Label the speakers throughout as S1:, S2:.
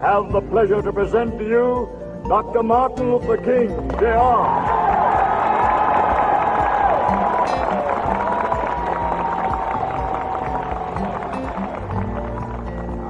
S1: Have the pleasure to present to you Dr. Martin Luther King, Jr.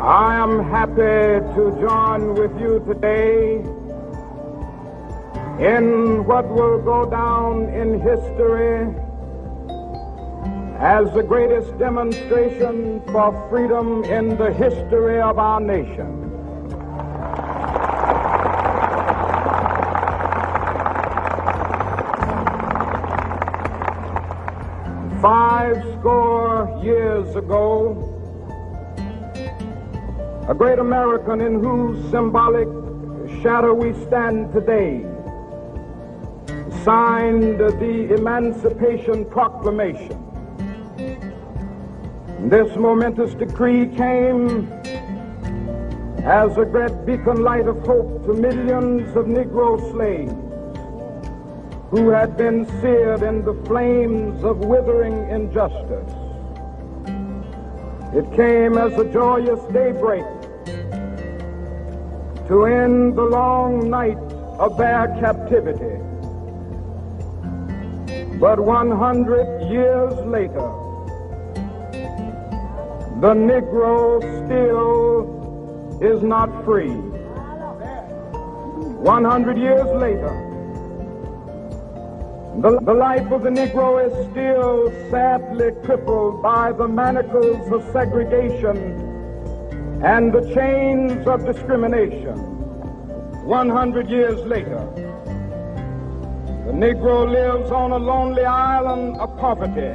S2: I am happy to join with you today in what will go down in history as the greatest demonstration for freedom in the history of our nation. Fourscore years ago, a great American in whose symbolic shadow we stand today signed the Emancipation Proclamation. This momentous decree came as a great beacon light of hope to millions of Negro slaves who had been seared in the flames of withering injustice. It came as a joyous daybreak to end the long night of their captivity. But 100 years later, the Negro still is not free. 100 years later, the life of the Negro is still sadly crippled by the manacles of segregation and the chains of discrimination. 100 years later, the Negro lives on a lonely island of poverty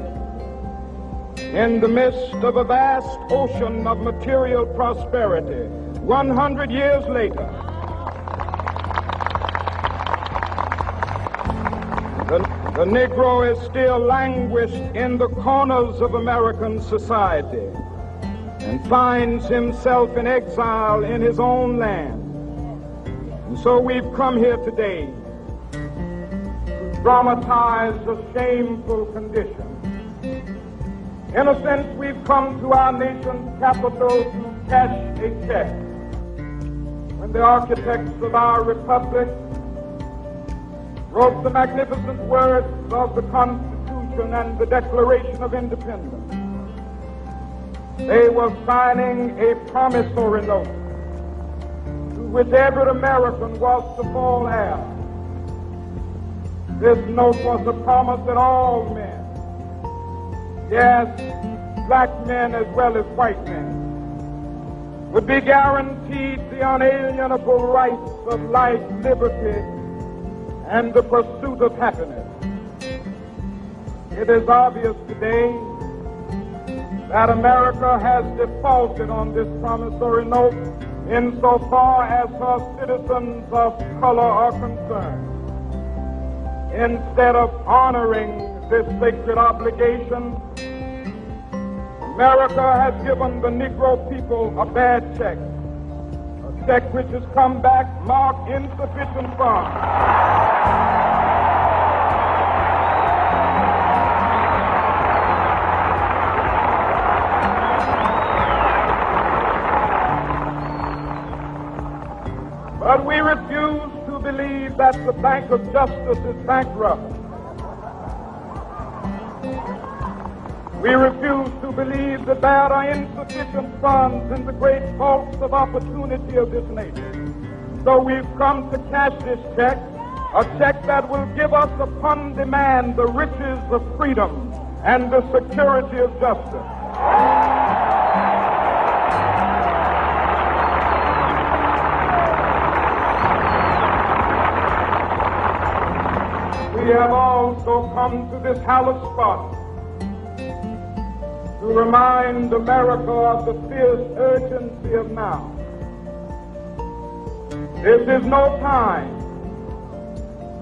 S2: in the midst of a vast ocean of material prosperity. 100 years later, the Negro is still languished in the corners of American society and finds himself in exile in his own land. And so we've come here today to dramatize a shameful condition. In a sense, we've come to our nation's capital to cash a check. When the architects of our republic wrote the magnificent words of the Constitution and the Declaration of Independence, they were signing a promissory note to which every American was to fall heir. This note was a promise that all men, yes, black men as well as white men, would be guaranteed the unalienable rights of life, liberty, and the pursuit of happiness. It is obvious today that America has defaulted on this promissory note insofar as her citizens of color are concerned. Instead of honoring this sacred obligation, America has given the Negro people a bad check, a check which has come back marked insufficient funds. But we refuse to believe that the Bank of Justice is bankrupt. We refuse to believe that there are insufficient funds in the great vaults of opportunity of this nation. So we've come to cash this check, a check that will give us upon demand the riches of freedom and the security of justice. We have also come to this hallowed spot to remind America of the fierce urgency of now. This is no time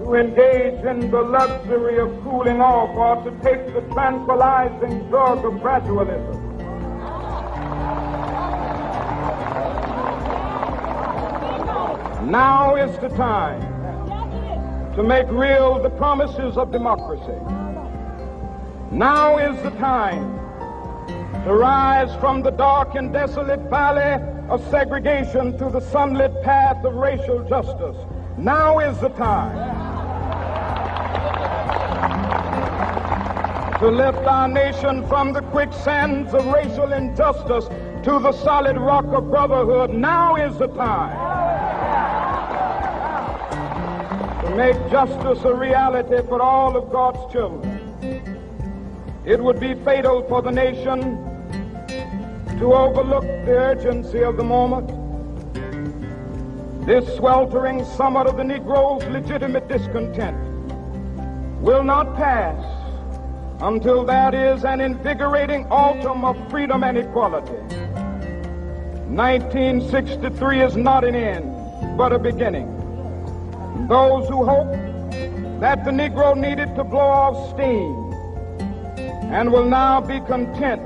S2: to engage in the luxury of cooling off or to take the tranquilizing drug of gradualism. Now is the time to make real the promises of democracy. Now is the time to rise from the dark and desolate valley of segregation to the sunlit path of racial justice. Now is the time to lift our nation from the quicksands of racial injustice to the solid rock of brotherhood. Now is the time to make justice a reality for all of God's children. It would be fatal for the nation to overlook the urgency of the moment. This sweltering summit of the Negro's legitimate discontent will not pass until there is an invigorating autumn of freedom and equality. 1963 is not an end, but a beginning. Those who hope that the Negro needed to blow off steam and will now be content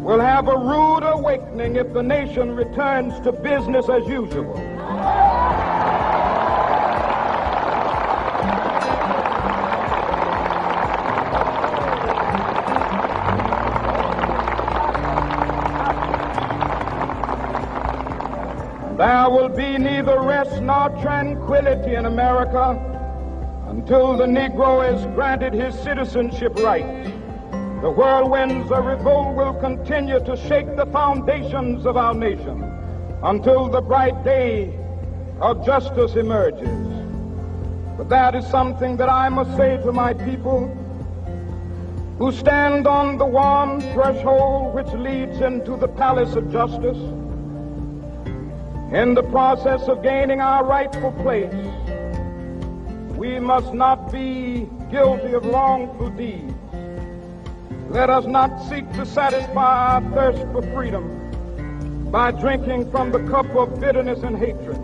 S2: will have a rude awakening if the nation returns to business as usual. There will be neither rest nor tranquility in America until the Negro is granted his citizenship rights. The whirlwinds of revolt will continue to shake the foundations of our nation until the bright day of justice emerges. But that is something that I must say to my people who stand on the warm threshold which leads into the palace of justice. In the process of gaining our rightful place, we must not be guilty of wrongful deeds. Let us not seek to satisfy our thirst for freedom by drinking from the cup of bitterness and hatred.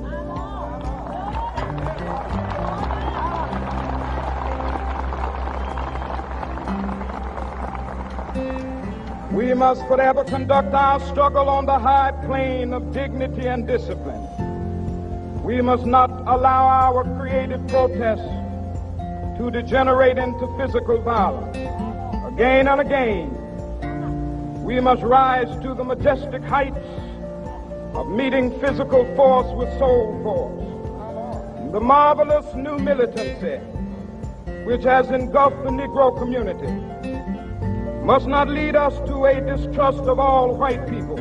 S2: We must forever conduct our struggle on the high plane of dignity and discipline. We must not allow our creative protests to degenerate into physical violence. Again and again, we must rise to the majestic heights of meeting physical force with soul force. The marvelous new militancy which has engulfed the Negro community must not lead us to a distrust of all white people.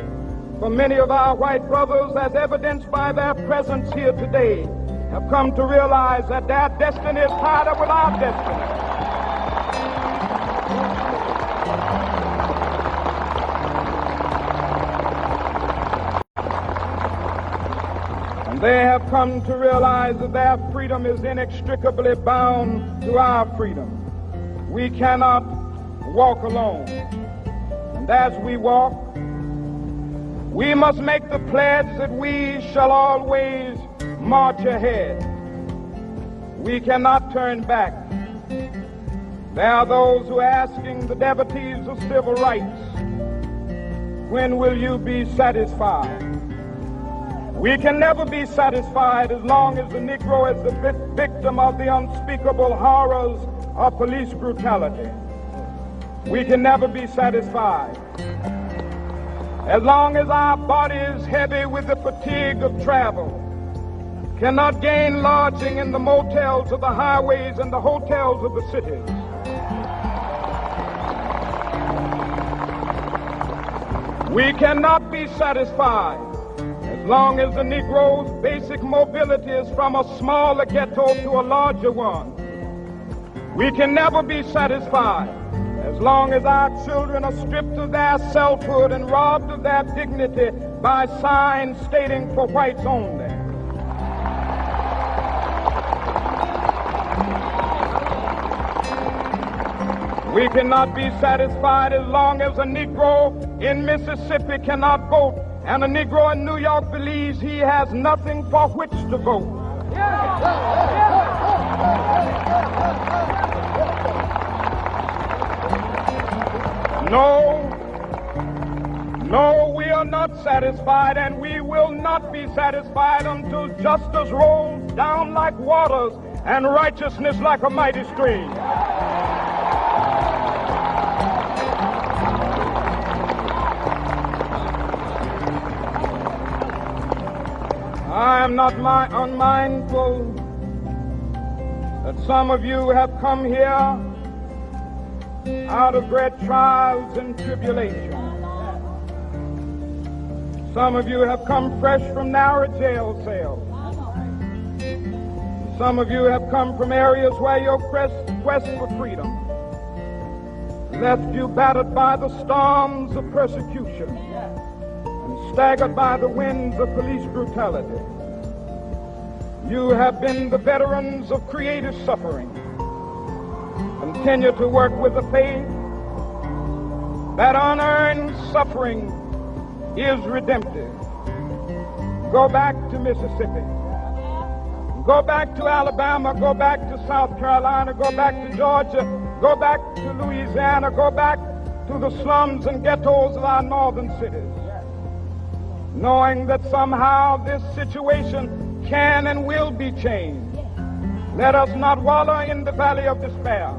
S2: For many of our white brothers, as evidenced by their presence here today, have come to realize that their destiny is tied up with our destiny. They have come to realize that their freedom is inextricably bound to our freedom. We cannot walk alone. And as we walk, we must make the pledge that we shall always march ahead. We cannot turn back. There are those who are asking the devotees of civil rights, when will you be satisfied? We can never be satisfied as long as the Negro is the victim of the unspeakable horrors of police brutality. We can never be satisfied as long as our bodies, heavy with the fatigue of travel, cannot gain lodging in the motels of the highways and the hotels of the cities. We cannot be satisfied as long as the Negro's basic mobility is from a smaller ghetto to a larger one. We can never be satisfied as long as our children are stripped of their selfhood and robbed of their dignity by signs stating for whites only. We cannot be satisfied as long as a Negro in Mississippi cannot vote and a Negro in New York believes he has nothing for which to vote. No, we are not satisfied, and we will not be satisfied until justice rolls down like waters and righteousness like a mighty stream. I am not unmindful that some of you have come here out of great trials and tribulations. Some of you have come fresh from narrow jail cells. Some of you have come from areas where your quest for freedom left you battered by the storms of persecution and staggered by the winds of police brutality. You have been the veterans of creative suffering. Continue to work with the faith that unearned suffering is redemptive. Go back to Mississippi. Go back to Alabama. Go back to South Carolina. Go back to Georgia. Go back to Louisiana. Go back to the slums and ghettos of our northern cities. Knowing that somehow this situation can and will be changed. Let us not wallow in the valley of despair.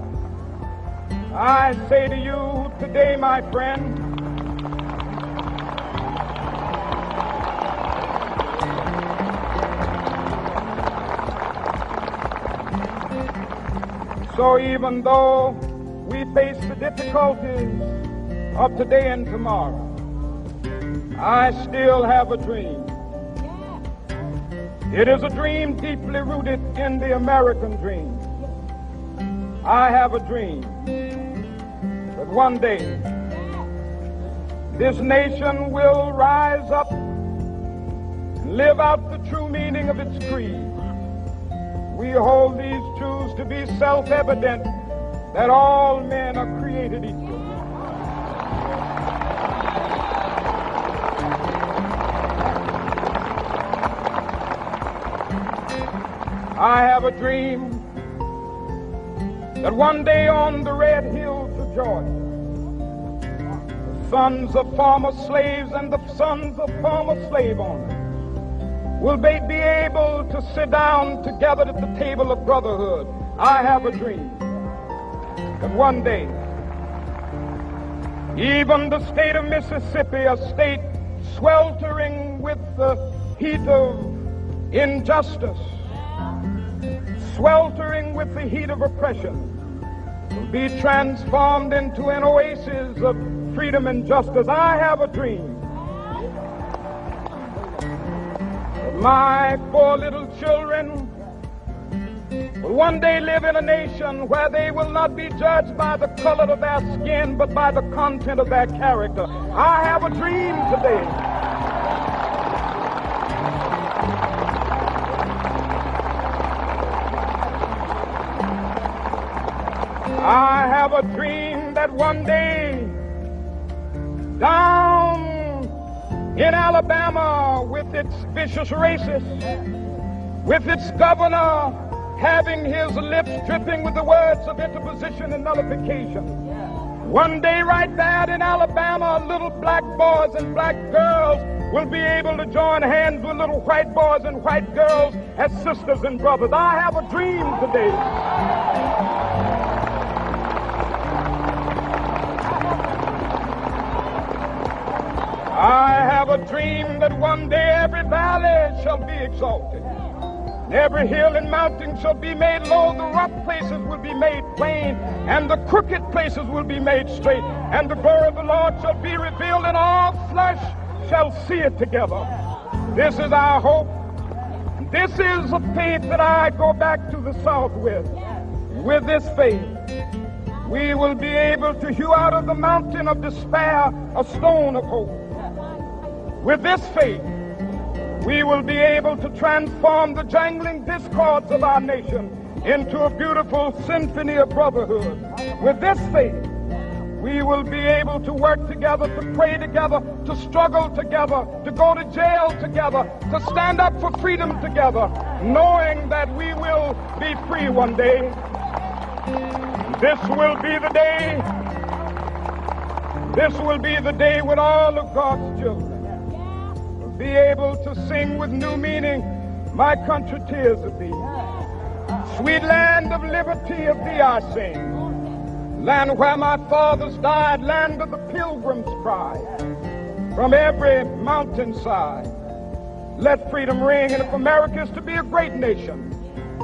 S2: I say to you today, my friend, so even though we face the difficulties of today and tomorrow, I still have a dream. It is a dream deeply rooted in the American dream. I have a dream that one day this nation will rise up and live out the true meaning of its creed. We hold these truths to be self-evident, that all men are created equal. I have a dream that one day on the red hills of Georgia, the sons of former slaves and the sons of former slave owners will be able to sit down together at the table of brotherhood. I have a dream that one day, even the state of Mississippi, a state sweltering with the heat of injustice, sweltering with the heat of oppression, will be transformed into an oasis of freedom and justice. I have a dream that my 4 little children will one day live in a nation where they will not be judged by the color of their skin, but by the content of their character. I have a dream today. I have a dream that one day down in Alabama, with its vicious racists, with its governor having his lips dripping with the words of interposition and nullification, one day right there in Alabama, little black boys and black girls will be able to join hands with little white boys and white girls as sisters and brothers. I have a dream today. I have a dream that one day every valley shall be exalted, and every hill and mountain shall be made low, the rough places will be made plain, and the crooked places will be made straight, and the glory of the Lord shall be revealed, and all flesh shall see it together. This is our hope. This is a faith that I go back to the South with. With this faith, we will be able to hew out of the mountain of despair a stone of hope. With this faith, we will be able to transform the jangling discords of our nation into a beautiful symphony of brotherhood. With this faith, we will be able to work together, to pray together, to struggle together, to go to jail together, to stand up for freedom together, knowing that we will be free one day. This will be the day. This will be the day when all of God's children be able to sing with new meaning, my country, tears of thee. Sweet land of liberty, of thee I sing. Land where my fathers died, land of the pilgrim's pride. From every mountainside, Let freedom ring. And if America is to be a great nation,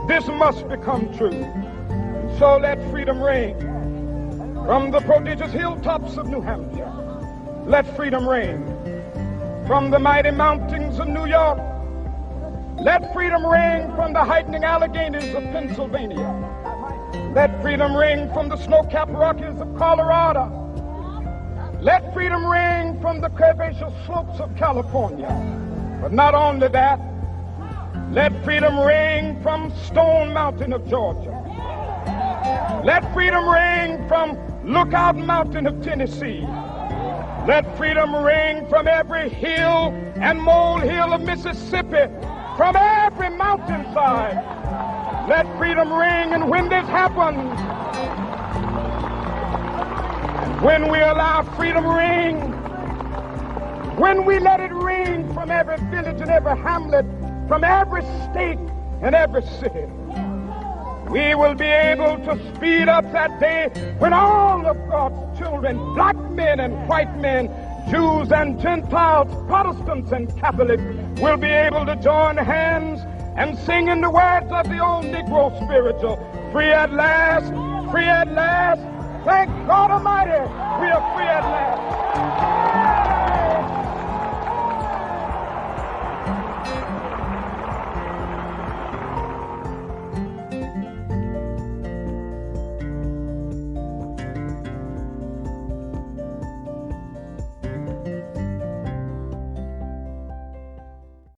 S2: this must become true. So let freedom ring from the prodigious hilltops of New Hampshire. Let freedom ring from the mighty mountains of New York. Let freedom ring from the heightening Alleghanies of Pennsylvania. Let freedom ring from the snow-capped Rockies of Colorado. Let freedom ring from the curvaceous slopes of California. But not only that, let freedom ring from Stone Mountain of Georgia. Let freedom ring from Lookout Mountain of Tennessee. Let freedom ring from every hill and molehill of Mississippi, from every mountainside. Let freedom ring, and when this happens, when we allow freedom ring, when we let it ring from every village and every hamlet, from every state and every city, we will be able to speed up that day when all of God's children, black men and white men, Jews and Gentiles, Protestants and Catholics, will be able to join hands and sing in the words of the old Negro spiritual, free at last, thank God Almighty, we are free at last.